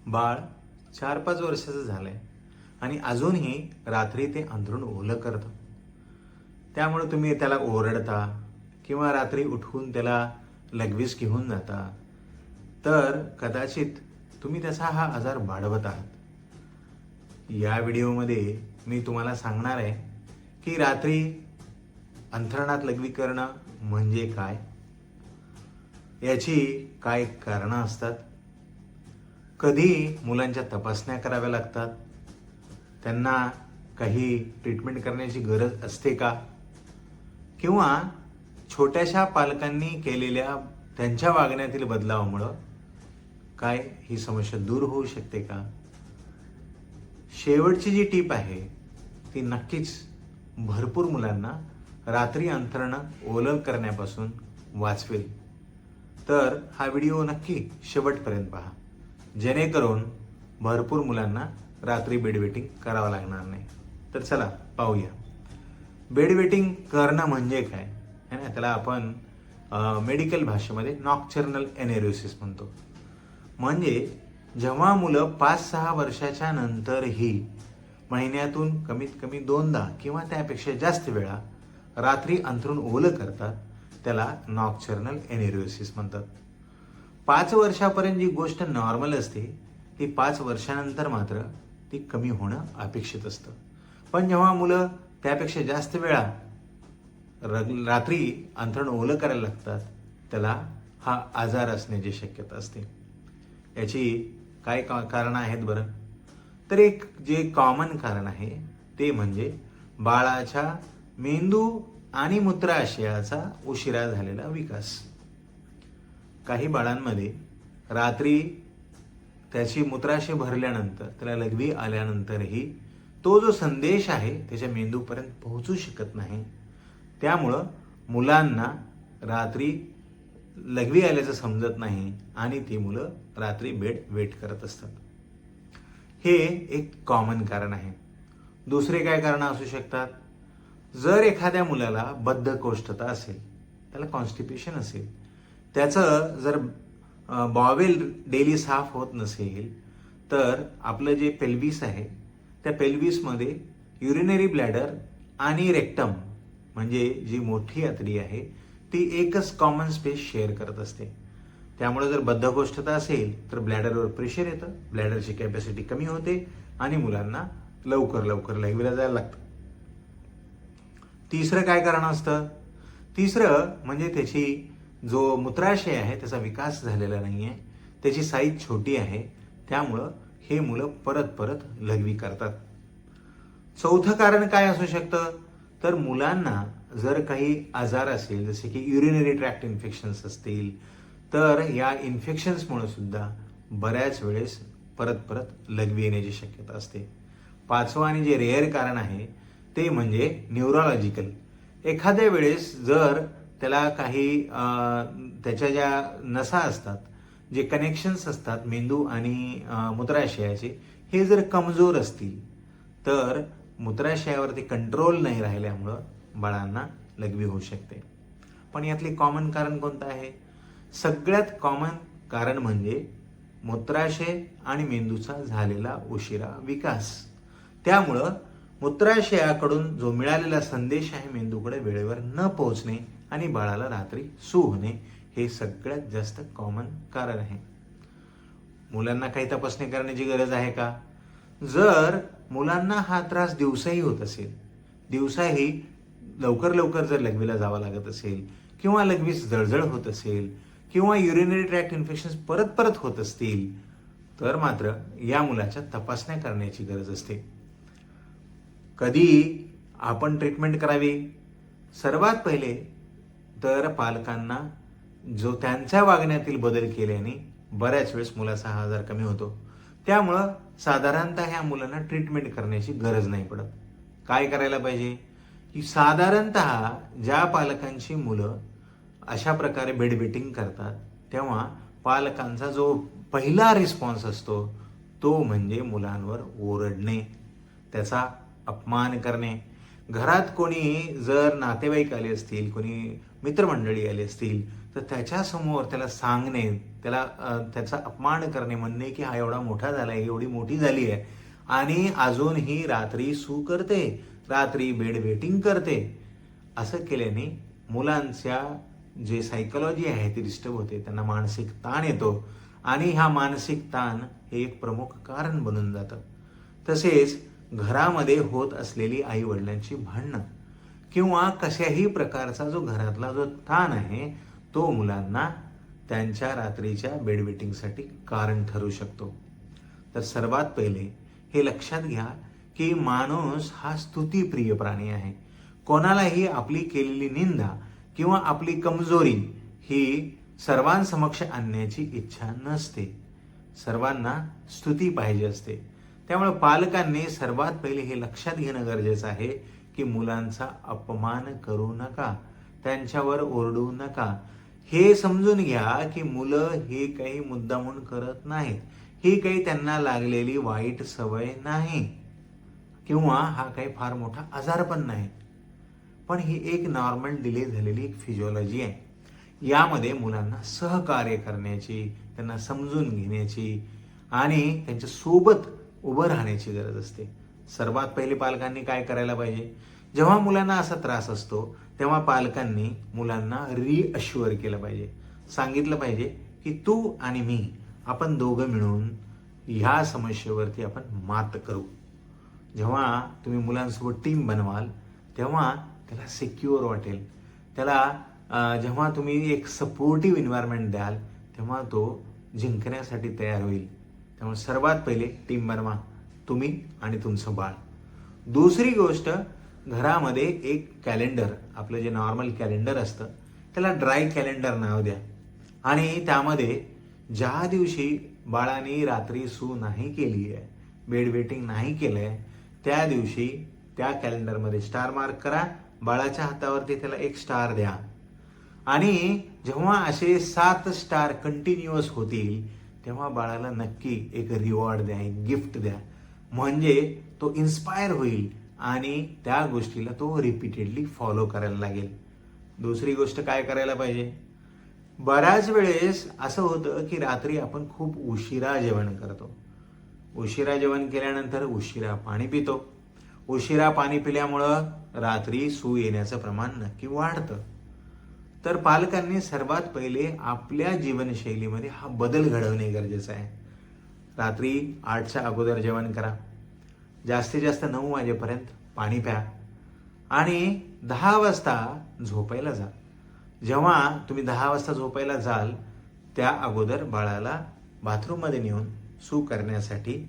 बाळ 4-5 वर्षाचं झालंय आणि अजूनही रात्री ते अंथरूण ओलं करतं. त्यामुळे तुम्ही त्याला ओरडता किंवा रात्री उठवून त्याला लगवीस घेऊन जाता, तर कदाचित तुम्ही त्याचा हा आजार वाढवत आहात. या व्हिडिओमध्ये मी तुम्हाला सांगणार आहे की रात्री अंथरुणात लघवी करणं म्हणजे काय, याची काय कारणं असतात, कधी मुलांच्या तपासण्या कराव्या लागतात, त्यांना काही ट्रीटमेंट करण्याची गरज असते का, किंवा छोट्याशा पालकांनी केलेल्या त्यांच्या वागण्यातील बदलावामुळं काय ही समस्या दूर होऊ शकते का. शेवटची जी टीप आहे ती नक्कीच भरपूर मुलांना रात्री अंथरुणं ओलं करण्यापासून वाचवेल. तर हा व्हिडिओ नक्की शेवटपर्यंत पहा, जेणेकरून भरपूर मुलांना रात्री बेडवेटिंग करावं लागणार नाही. तर चला पाहूया. बेडवेटिंग करणं म्हणजे काय है ना, त्याला आपण मेडिकल भाषेमध्ये नॉक्चर्नल एनेरोसिस म्हणतो. म्हणजे जेव्हा मुलं 5-6 वर्षाच्या नंतरही महिन्यातून कमीत कमी 2दा किंवा त्यापेक्षा जास्त वेळा रात्री अंथरूण ओलं करतात, त्याला नॉक्चर्नल एनेरोसिस म्हणतात. 5 वर्षापर्यंत जी गोष्ट नॉर्मल असते ती 5 वर्षानंतर मात्र ती कमी होणं अपेक्षित असतं. पण जेव्हा मुलं त्यापेक्षा जास्त वेळा रात्री अंथरूण ओलं करायला लागतात, त्याला हा आजार असण्याची शक्यता असते. याची काय कारणं आहेत बरं. तर एक जे कॉमन कारण आहे ते म्हणजे बाळाच्या मेंदू आणि मूत्राशयाचा उशिरा झालेला विकास. काही बाळांमध्ये रात्री त्याची मूत्राशय भरल्यानंतर, त्याला लघवी आल्यानंतरही तो जो संदेश आहे त्याच्या मेंदूपर्यंत पोहोचू शकत नाही. त्यामुळं मुलांना रात्री लघवी आल्याचं समजत नाही आणि ती मुलं रात्री बेड वेट करत असतात. हे एक कॉमन कारण आहे. दुसरे काय कारण असू शकतात. जर एखाद्या मुलाला बद्धकोष्ठता असेल, त्याला कॉन्स्टिपेशन असेल, त्याचं जर बॉवेल डेली साफ होत नसेल, तर आपलं जे पेल्विस आहे त्या पेल्विसमध्ये युरिनरी ब्लॅडर आणि रेक्टम म्हणजे जी मोठी आतडी आहे ती एकच कॉमन स्पेस शेअर करत असते. त्यामुळे जर बद्धकोष्ठता असेल तर ब्लॅडरवर प्रेशर येतं, ब्लॅडरची कॅपॅसिटी कमी होते आणि मुलांना लवकर लघवीला जायला लागतं. तिसरं काय कारण असतं. तिसरं म्हणजे त्याची जो मूत्राशय आहे त्याचा विकास झालेला नाही आहे, त्याची साईज छोटी आहे, त्यामुळं हे मुलं परत लघवी करतात. चौथं कारण काय असू शकतं. तर मुलांना जर काही आजार असेल, जसे की युरिनरी ट्रॅक्ट इन्फेक्शन्स असतील, तर या इन्फेक्शन्समुळे सुद्धा बऱ्याच वेळेस परत लघवी येण्याची शक्यता असते. पाचवं आणि जे रेअर कारण आहे ते म्हणजे न्यूरोलॉजिकल. एखाद्या वेळेस जर त्याला काही त्याच्या ज्या नसा असतात, जे कनेक्शन्स असतात मेंदू आणि मूत्राशयाचे, हे जर कमजोर असतील तर मूत्राशयावरती कंट्रोल नाही राहिल्यामुळं बाळांना लघवी होऊ शकते. पण यातले कॉमन कारण कोणतं आहे. सगळ्यात कॉमन कारण म्हणजे मूत्राशय आणि मेंदूचा झालेला उशिरा विकास. त्यामुळं मूत्राशयाकडून जो मिळालेला संदेश आहे मेंदूकडे वेळेवर न पोहोचणे आणि बाळाला रात्री सू होणे, हे सगळ्यात जास्त कॉमन कारण आहे. मुलांना काही तपासणी करण्याची गरज आहे का. जर मुलांना हा त्रास दिवसाही होत असेल, दिवसाही लवकर जर लघवीला जावं लागत असेल, किंवा लघवीस जळजळ होत असेल, किंवा युरिनरी ट्रॅक्ट इन्फेक्शन्स परत होत असतील, तर मात्र या मुलाच्या तपासण्या करण्याची गरज असते. कधी आपण ट्रीटमेंट करावी. सर्वात पहिले तर पालकांना जो त्यांच्या वागण्यातील बदल केल्याने बऱ्याच वेळेस मुलाचा हा आजार कमी होतो. त्यामुळं साधारणतः ह्या मुलांना ट्रीटमेंट करण्याची गरज नाही पडत. काय करायला पाहिजे की साधारणतः ज्या पालकांची मुलं अशा प्रकारे बेडवेटिंग करतात, तेव्हा पालकांचा जो पहिला रिस्पॉन्स असतो तो म्हणजे मुलांवर ओरडणे, त्याचा अपमान करणे. घरात कोणी जर नातेवाईक आले असतील, कोणी मित्रमंडळी आली असतील, तर त्याच्यासमोर त्याला सांगणे, त्याला त्याचा अपमान करणे, म्हणणे की हा एवढा मोठा झाला आहे, एवढी मोठी झाली आहे आणि अजूनही रात्री सू करते, रात्री बेड वेटिंग करते, असं केल्याने मुलांच्या जे सायकोलॉजी आहे ती डिस्टर्ब होते, त्यांना मानसिक ताण येतो आणि हा मानसिक ताण हे एक प्रमुख कारण बनून जातं. तसेच घरामध्ये होत असलेली आई वडिलांची भांडणं किंवा कशाही प्रकारचा जो घरातला जो ताण आहे तो मुलांना त्यांच्या रात्रीच्या बेड वेटिंगसाठी कारण ठरू शकतो. तर सर्वात पहिले हे लक्षात घ्या की माणूस हा स्तुतीप्रिय प्राणी आहे. कोणालाही आपली केलेली निंदा किंवा आपली कमजोरी ही सर्वांसमक्ष आणण्याची इच्छा नसते. सर्वांना स्तुती पाहिजे असते. त्यामुळे पालकांनी सर्वात पहिले हे लक्षात घेणं गरजेचं आहे की मुलांचा अपमान करू नका, त्यांच्यावर ओरडू नका. हे समजून घ्या की मुलं हे काही मुद्दामून करत नाहीत, ही काही त्यांना लागलेली वाईट सवय नाही किंवा हा काही फार मोठा आजार पण नाही, पण ही एक नॉर्मल डिले झालेली एक फिजिओलॉजी आहे. यामध्ये मुलांना सहकार्य करण्याची, त्यांना समजून घेण्याची आणि त्यांच्या सोबत उभं राहण्याची गरज असते. सर्वात पहिले पालकांनी काय करायला पाहिजे, जेव्हा मुलांना असा त्रास असतो तेव्हा पालकांनी मुलांना रिअश्युअर केलं पाहिजे, सांगितलं पाहिजे की तू आणि मी आपण दोघं मिळून ह्या समस्येवरती आपण मात करू. जेव्हा तुम्ही मुलांसोबत टीम बनवाल तेव्हा त्याला सिक्युअर वाटेल, त्याला जेव्हा तुम्ही एक सपोर्टिव्ह एन्व्हायरमेंट द्याल तेव्हा तो जिंकण्यासाठी तयार होईल. त्यामुळे सर्वात पहिले टीम बनवा, तुम्ही आणि तुमचं बाळ. दुसरी गोष्ट, घरामध्ये एक कॅलेंडर, आपलं जे नॉर्मल कॅलेंडर असतं त्याला ड्राय कॅलेंडर नाव द्या आणि त्यामध्ये ज्या दिवशी बाळाने रात्री सू नाही केली आहे, बेड वेटिंग नाही केलं आहे, त्या दिवशी त्या कॅलेंडरमध्ये स्टार मार्क करा. बाळाच्या हातावरती त्याला एक स्टार द्या आणि जेव्हा असे 7 स्टार कंटिन्युअस होतील तेव्हा बाळाला नक्की एक रिवॉर्ड द्या, एक गिफ्ट द्या, म्हणजे तो इन्स्पायर होईल आणि त्या गोष्टीला तो रिपीटेडली फॉलो करायला लागेल. दुसरी गोष्ट काय करायला पाहिजे, बऱ्याच वेळेस असं होतं की रात्री आपण खूप उशिरा जेवण करतो. उशिरा जेवण केल्यानंतर उशिरा पाणी पितो. उशिरा पाणी पिल्यामुळं रात्री सू येण्याचं प्रमाण नक्की वाढतं. तर पालकांनी सर्वात पहिले आपल्या जीवनशैलीमध्ये हा बदल घडवणे गरजेचं आहे. रात्री 8च्या अगोदर जेवण करा, जास्तीत जास्त 9 वाजेपर्यंत पाणी प्या आणि 10 वाजता झोपायला जा. जेव्हा तुम्ही 10 वाजता झोपायला जाल त्या अगोदर बाळाला बाथरूममध्ये नेऊन सू करण्यासाठी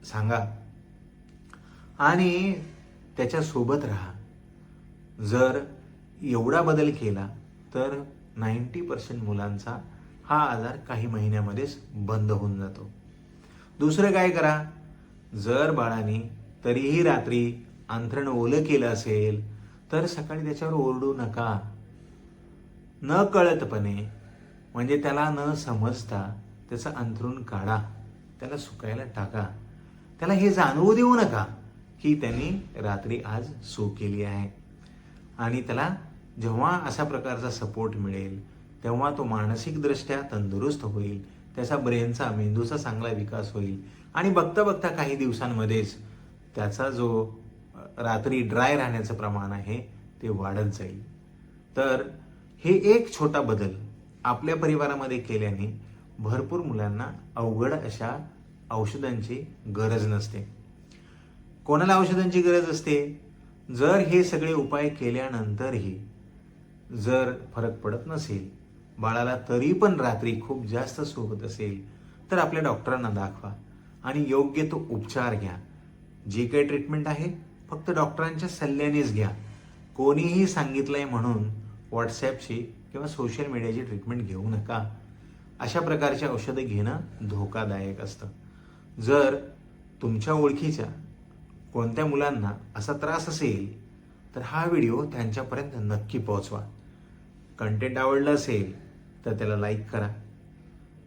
सांगा आणि त्याच्यासोबत राहा. जर एवढा बदल केला तर 90% मुलांचा हा आजार काही महिन्यामध्येच बंद होऊन जातो. दुसरं काय करा, जर बाळाने तरीही रात्री अंथरण ओलं केलं असेल तर सकाळी त्याच्यावर ओरडू नका. न कळतपणे, म्हणजे त्याला न समजता त्याचं अंथरूण काढा, त्याला सुकायला टाका. त्याला हे जाणवू देऊ नका की त्यांनी रात्री आज सू केली आहे. आणि त्याला जेव्हा अशा प्रकारचा सपोर्ट मिळेल तेव्हा तो मानसिकदृष्ट्या तंदुरुस्त होईल, त्याचा ब्रेनचा, मेंदूचा चांगला विकास होईल आणि बघता बघता काही दिवसांमध्येच त्याचा जो रात्री ड्राय राहण्याचं प्रमाण आहे ते वाढत जाईल. तर हे एक छोटा बदल आपल्या परिवारामध्ये केल्याने भरपूर मुलांना अवघड अशा औषधांची गरज नसते. कोणाला औषधांची गरज असते, जर हे सगळे उपाय केल्यानंतरही जर फरक पडत नसेल, बाळाला तरी पण रात्री खूप जास्त सू होत असेल तर आपल्या डॉक्टरांना दाखवा आणि योग्य तो उपचार घ्या. जी काही ट्रीटमेंट आहे फक्त डॉक्टरांच्या सल्ल्यानेच घ्या. कोणीही सांगितलंय म्हणून व्हॉट्सॲपची किंवा सोशल मीडियाची ट्रीटमेंट घेऊ नका. अशा प्रकारची औषधं घेणं धोकादायक असतं. जर तुमच्या ओळखीच्या कोणत्या मुलांना असा त्रास असेल तर हा व्हिडिओ त्यांच्यापर्यंत नक्की पोहोचवा. कंटेंट आवडलं असेल तर त्याला लाईक करा,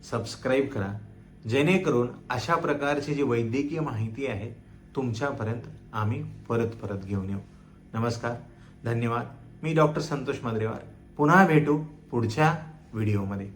सबस्क्राईब करा, जेणेकरून अशा प्रकारची जी वैद्यकीय माहिती आहे तुमच्यापर्यंत आम्ही परत परत घेऊन येऊ. नमस्कार, धन्यवाद. मी डॉक्टर संतोष माद्रेवार. पुन्हा भेटू पुढच्या व्हिडिओमध्ये.